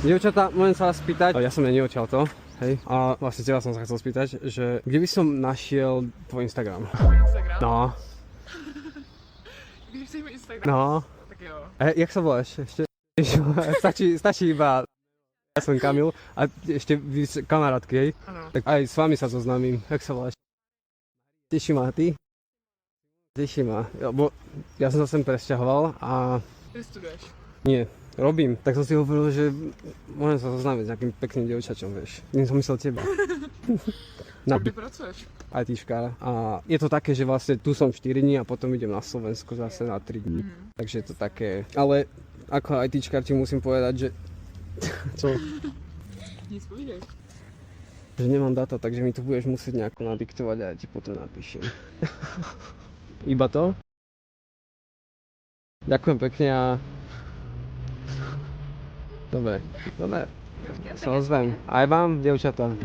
Dievčatá, môžem sa vás spýtať, ja som neodtiaľ to, hej, a vlastne teba som sa chcel spýtať, že kde by som našiel tvoj Instagram? Instagram? No, Když si Instagram, no, tak jo. jak sa voláš ešte? Stačí iba, ja som Kamil a ešte vy kamarátky, hej? Ano. Tak aj s vami sa zoznámim, jak sa voláš? Teší ma, ty? Teší ma, lebo ja som sa sem presťahoval a Ty studuješ. nie, robím, tak som si hovoril, že môžem sa zoznámiť s nejakým pekným dievčačom, vieš. Nie som myslel teba. Na Kde pracuješ? ITčka. A je to také, že vlastne tu som 4 dní a potom idem na Slovensko zase na 3 dní. Takže je to také, ale ako ITčkar ti musím povedať, že čo? Nic povídej. Že nemám data, takže mi to budeš musieť nejako nadiktovať a ja ti potom napíšem. Iba to? Ďakujem pekne a... Dobre, sa ozvem. Aj vám, dievčatá.